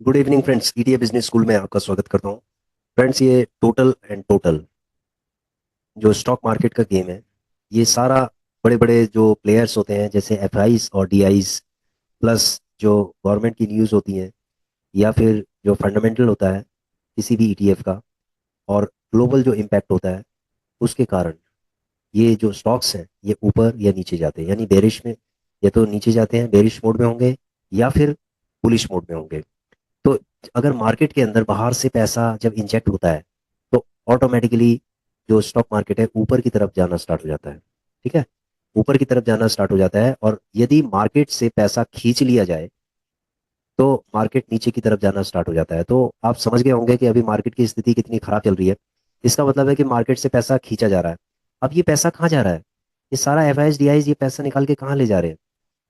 Good evening friends, ETA business school में आपका स्वागत करता हूँ। फ्रेंड्स, ये टोटल एंड टोटल जो स्टॉक मार्केट का गेम है, ये सारा बड़े बड़े जो प्लेयर्स होते हैं जैसे एफआईज और डीआईज प्लस जो गवर्नमेंट की न्यूज़ होती हैं या फिर जो फंडामेंटल होता है किसी भी ईटीएफ का और ग्लोबल जो इम्पैक्ट होता है उसके कारण ये जो स्टॉक्स हैं ये ऊपर या नीचे जाते हैं, यानी बेरिश में या तो नीचे जाते हैं, बेरिश मोड में होंगे या फिर बुलिश मोड में होंगे। तो अगर मार्केट के अंदर बाहर से पैसा जब इंजेक्ट होता है तो ऑटोमेटिकली जो स्टॉक मार्केट है ऊपर की तरफ जाना स्टार्ट हो जाता है। ठीक है, ऊपर की तरफ जाना स्टार्ट हो जाता है और यदि मार्केट से पैसा खींच लिया जाए तो मार्केट नीचे की तरफ जाना स्टार्ट हो जाता है। तो आप समझ गए होंगे कि अभी मार्केट की स्थिति कितनी खराब चल रही है। इसका मतलब है कि मार्केट से पैसा खींचा जा रहा है। अब ये पैसा कहाँ जा रहा है? ये सारा एफ आई डी ये पैसा निकाल के कहाँ ले जा रहे हैं?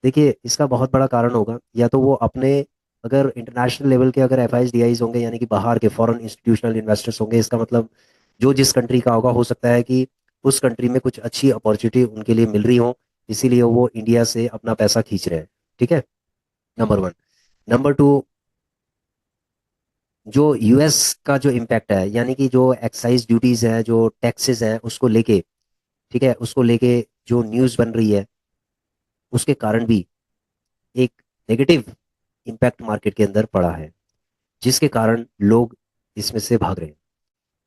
देखिए, इसका बहुत बड़ा कारण होगा या तो वो अपने, अगर इंटरनेशनल लेवल के अगर एफ आई डी होंगे यानी कि बाहर के फॉरेन इंस्टीट्यूशनल इन्वेस्टर्स होंगे, इसका मतलब जो जिस कंट्री का होगा, हो सकता है कि उस कंट्री में कुछ अच्छी अपॉर्चुनिटी उनके लिए मिल रही हो, इसीलिए वो इंडिया से अपना पैसा खींच रहे हैं। ठीक है, नंबर वन। नंबर टू, जो यूएस का जो इम्पैक्ट है, यानी कि जो एक्साइज ड्यूटीज है, जो टैक्सेस हैं उसको लेके, ठीक है, उसको लेके जो न्यूज़ बन रही है उसके कारण भी एक नेगेटिव इम्पैक्ट मार्केट के अंदर पड़ा है, जिसके कारण लोग इसमें से भाग रहे हैं।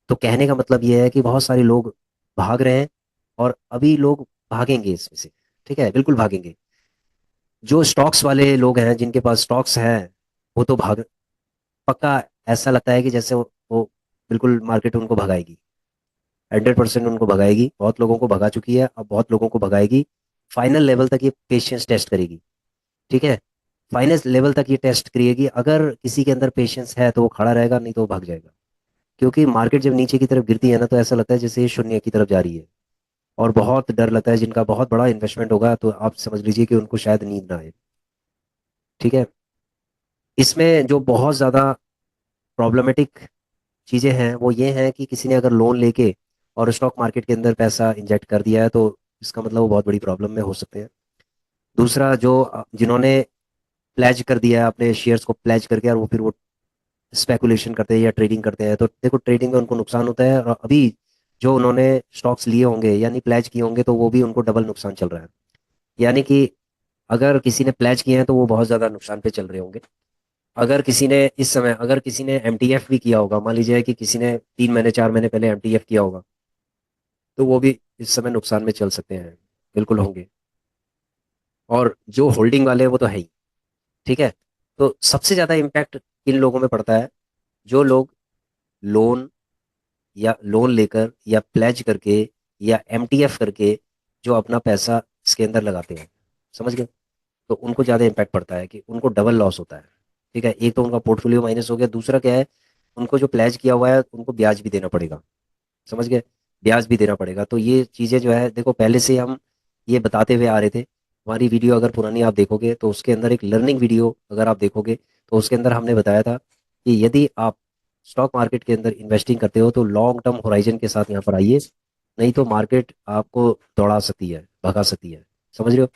तो कहने का मतलब यह है कि बहुत सारे लोग भाग रहे हैं और अभी लोग भागेंगे इसमें से। ठीक है, बिल्कुल भागेंगे। जो स्टॉक्स वाले लोग हैं, जिनके पास स्टॉक्स हैं, वो तो भाग पक्का। ऐसा लगता है कि जैसे वो बिल्कुल मार्केट उनको भगाएगी, 100% उनको भगाएगी। बहुत लोगों को भगा चुकी है, अब बहुत लोगों को भगाएगी। फाइनल लेवल तक ये पेशेंस टेस्ट करेगी। ठीक है, फाइनल लेवल तक ये टेस्ट करिएगी। अगर किसी के अंदर पेशेंस है तो वो खड़ा रहेगा, नहीं तो वो भाग जाएगा। क्योंकि मार्केट जब नीचे की तरफ गिरती है ना, तो ऐसा लगता है जैसे ये शून्य की तरफ जा रही है। और बहुत डर लगता है, जिनका बहुत बड़ा इन्वेस्टमेंट होगा तो आप समझ लीजिए कि उनको शायद नींद ना आए। ठीक है, इसमें जो बहुत ज़्यादा प्रॉब्लमेटिक चीज़ें हैं वो ये हैं कि किसी ने अगर लोन लेके और स्टॉक मार्केट के अंदर पैसा इंजेक्ट कर दिया है तो इसका मतलब वो बहुत बड़ी प्रॉब्लम में हो सकते हैं। दूसरा, जो जिन्होंने प्लेज कर दिया है अपने शेयर्स को, प्लेज करके, और वो फिर वो स्पेकुलेशन करते हैं या ट्रेडिंग करते हैं, तो देखो ट्रेडिंग में उनको नुकसान होता है। और अभी जो उन्होंने स्टॉक्स लिए होंगे यानी प्लेज किए होंगे तो वो भी उनको डबल नुकसान चल रहा है। यानी कि अगर किसी ने प्लेज किए हैं तो वो बहुत ज़्यादा नुकसान पे चल रहे होंगे। अगर किसी ने इस समय, अगर किसी ने एमटीएफ भी किया होगा, मान लीजिए कि किसी ने 3 महीने 4 महीने पहले एमटीएफ किया होगा, तो वो भी इस समय नुकसान में चल सकते हैं, बिल्कुल होंगे। और जो होल्डिंग वाले हैं वो तो है ही। ठीक है, तो सबसे ज़्यादा इम्पैक्ट इन लोगों में पड़ता है जो लोग लोन या लोन लेकर या प्लेज करके या एमटीएफ करके जो अपना पैसा इसके अंदर लगाते हैं। समझ गए? तो उनको ज़्यादा इम्पैक्ट पड़ता है कि उनको डबल लॉस होता है। ठीक है, एक तो उनका पोर्टफोलियो माइनस हो गया, दूसरा क्या है, उनको जो प्लेज किया हुआ है उनको ब्याज भी देना पड़ेगा। समझ गए? ब्याज भी देना पड़ेगा। तो ये चीज़ें जो है, देखो पहले से हम ये बताते हुए आ रहे थे। हमारी वीडियो अगर पुरानी आप देखोगे तो उसके अंदर एक लर्निंग वीडियो अगर आप देखोगे तो उसके अंदर हमने बताया था कि यदि आप स्टॉक मार्केट के अंदर इन्वेस्टिंग करते हो तो लॉन्ग टर्म होराइजन के साथ यहाँ पर आइए, नहीं तो मार्केट आपको दौड़ा सकती है, भगा सकती है। समझ रहे हो?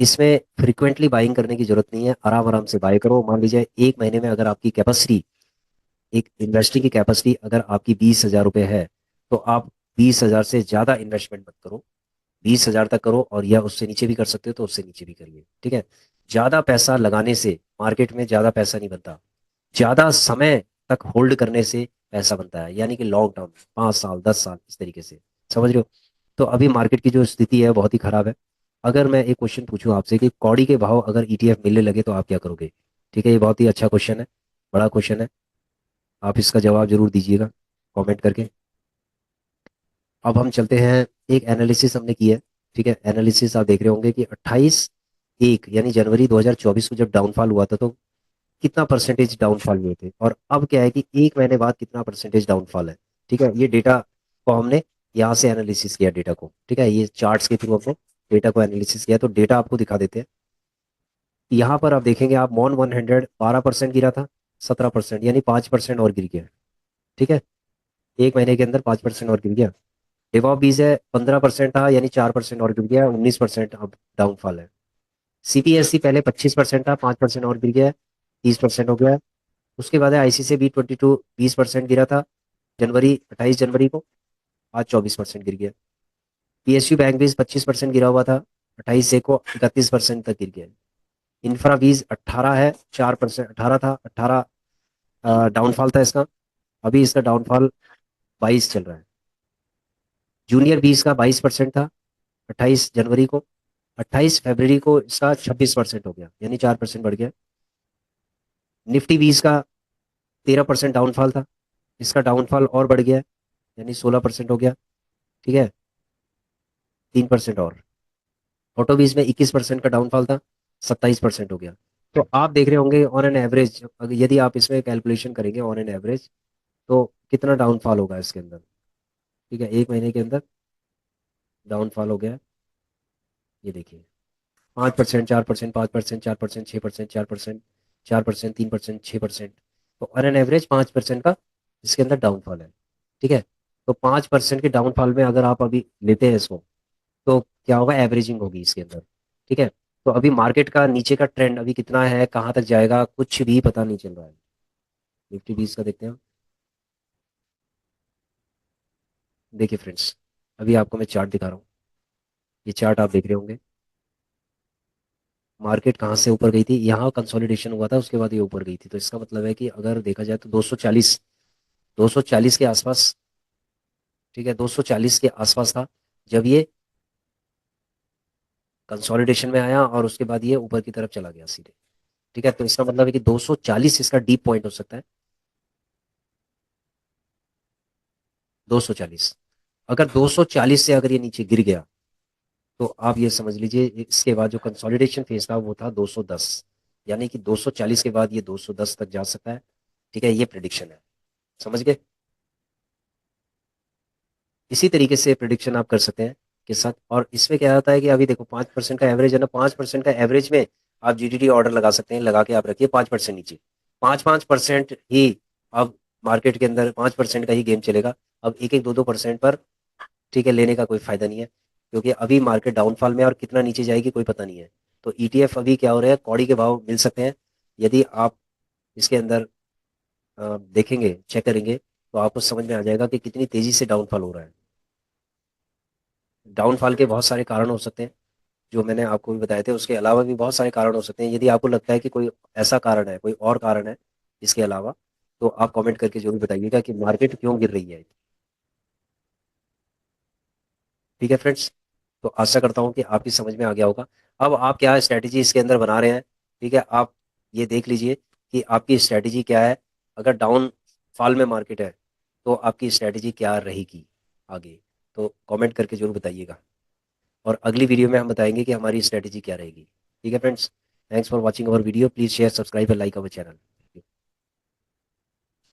इसमें फ्रिक्वेंटली बाइंग करने की जरूरत नहीं है, आराम आराम से बाय करो। मान लीजिए एक महीने में अगर आपकी कैपेसिटी, एक इन्वेस्टिंग की कैपेसिटी अगर आपकी 20,000 रुपये है, तो आप 20,000 से ज़्यादा इन्वेस्टमेंट मत करो। 20,000 तक करो, और या उससे नीचे भी कर सकते हो तो उससे नीचे भी करिए। ठीक है, ज़्यादा पैसा लगाने से मार्केट में ज़्यादा पैसा नहीं बनता। ज़्यादा समय तक होल्ड करने से पैसा बनता है, यानी कि लॉन्ग टर्म, 5 साल 10 साल इस तरीके से। समझ रहे हो? तो अभी मार्केट की जो स्थिति है बहुत ही खराब है। अगर मैं एक क्वेश्चन पूछूं आपसे कि कौड़ी के भाव अगर ईटीएफ मिलने लगे तो आप क्या करोगे? ठीक है, ये बहुत ही अच्छा क्वेश्चन है, बड़ा क्वेश्चन है। आप इसका जवाब जरूर दीजिएगा कमेंट करके। अब हम चलते हैं, एक एनालिसिस हमने किया है। ठीक है, एनालिसिस आप देख रहे होंगे कि 28/1 यानी जनवरी 2024 को जब डाउनफॉल हुआ था तो कितना परसेंटेज डाउनफॉल हुए थे, और अब क्या है कि एक महीने बाद कितना परसेंटेज डाउनफॉल है। ठीक है, ये डेटा को हमने यहाँ से एनालिसिस किया, डेटा को। ठीक है, ये चार्ट्स के थ्रू हमने डेटा को एनालिसिस किया, तो डेटा आपको दिखा देते हैं। यहाँ पर आप देखेंगे, आप मॉन 100 12% गिरा था, 17% यानी 5% और गिर गया। ठीक है, एक महीने के अंदर 5% और गिर गया। डेवॉप बीज है, 15% था यानी 4% और गिर गया, 19% अब डाउनफॉल है। सीपीएससी पहले 25% था, 5% और गिर गया, 30% हो गया। उसके बाद है ICICI B22, 20% गिरा था जनवरी, 28 जनवरी को, आज 24% गिर गया। PSU बैंक भी 25% गिरा हुआ था, 28 से को 31% तक गिर गया। इंफ्रा बीज 18 है, 4%, 18 था, 18 डाउनफॉल था इसका, अभी इसका डाउनफॉल 22 चल रहा है। जूनियर बीज का 22% था 28 जनवरी को, 28 फरवरी को इसका 26% हो गया, यानी 4% बढ़ गया। निफ्टी बीज का 13% डाउनफॉल था, इसका डाउनफॉल और बढ़ गया है, यानी 16% हो गया। ठीक है, 3% और। ऑटो बीज में 21% का डाउनफॉल था, 27% हो गया। तो आप देख रहे होंगे ऑन एन एवरेज, यदि आप इसमें कैलकुलेशन करेंगे ऑन एन एवरेज, तो कितना डाउनफॉल होगा इसके अंदर। ठीक है, एक महीने के अंदर डाउनफॉल हो गया, ये देखिए, 5%, 4%, 5%, 4%, 6%, 4%, 4%, 3%, 6%। तो ऑन एन एवरेज 5% का इसके अंदर डाउनफॉल है। ठीक है, तो 5% के डाउनफॉल में अगर आप अभी लेते हैं इसको, तो क्या होगा, एवरेजिंग होगी इसके अंदर। ठीक है, तो अभी मार्केट का नीचे का ट्रेंड अभी कितना है, कहाँ तक जाएगा, कुछ भी पता नहीं चल रहा है। निफ्टी बीस का देखते हैं। देखिए फ्रेंड्स, अभी आपको मैं चार्ट दिखा रहा हूँ, ये चार्ट आप देख रहे होंगे। मार्केट कहाँ से ऊपर गई थी, यहाँ कंसोलिडेशन हुआ था, उसके बाद ये ऊपर गई थी, तो इसका मतलब है कि अगर देखा जाए तो 240, 240 के आसपास। ठीक है, 240 के आसपास था जब ये कंसोलिडेशन में आया, और उसके बाद ये ऊपर की तरफ चला गया सीधे। ठीक है, तो इसका मतलब है कि 240 इसका डीप पॉइंट हो सकता है। 240, अगर 240 से अगर ये नीचे गिर गया, तो आप ये समझ लीजिए इसके बाद जो कंसोलिडेशन फेज था वो था 210, यानी कि 240 के बाद ये 210 तक जा सकता है। ठीक है, ये प्रिडिक्शन है, समझ गए। इसी तरीके से प्रिडिक्शन आप कर सकते हैं के साथ। और इसमें क्या होता है कि अभी देखो 5% का एवरेज है ना, 5% का एवरेज में आप GDT ऑर्डर लगा सकते हैं, लगा के आप रखिए 5% नीचे, 5-5% ही। अब मार्केट के अंदर 5% का ही गेम चलेगा, अब 1-1, 2-2% पर। ठीक है, लेने का कोई फायदा नहीं है, क्योंकि अभी मार्केट डाउनफॉल में है और कितना नीचे जाएगी कोई पता नहीं है। तो ETF अभी क्या हो रहा है, कौड़ी के भाव मिल सकते हैं। यदि आप इसके अंदर देखेंगे, चेक करेंगे, तो आपको समझ में आ जाएगा कि कितनी तेजी से डाउनफॉल हो रहा है। डाउनफॉल के बहुत सारे कारण हो सकते हैं, जो मैंने आपको भी बताए थे, उसके अलावा भी बहुत सारे कारण हो सकते हैं। यदि आपको लगता है कि कोई ऐसा कारण है, कोई और कारण है इसके अलावा, तो आप कमेंट करके जरूर बताइएगा कि मार्केट क्यों गिर रही है। ठीक है फ्रेंड्स, तो आशा करता हूँ कि आपकी समझ में आ गया होगा। अब आप क्या स्ट्रैटेजी इसके अंदर बना रहे हैं, ठीक है, आप ये देख लीजिए कि आपकी स्ट्रैटेजी क्या है। अगर डाउन फॉल में मार्केट है, तो आपकी स्ट्रैटेजी क्या रहेगी आगे, तो कमेंट करके जरूर बताइएगा। और अगली वीडियो में हम बताएंगे कि हमारी स्ट्रैटेजी क्या रहेगी। ठीक है friends, thanks for watching our video, please share, subscribe and like our channel.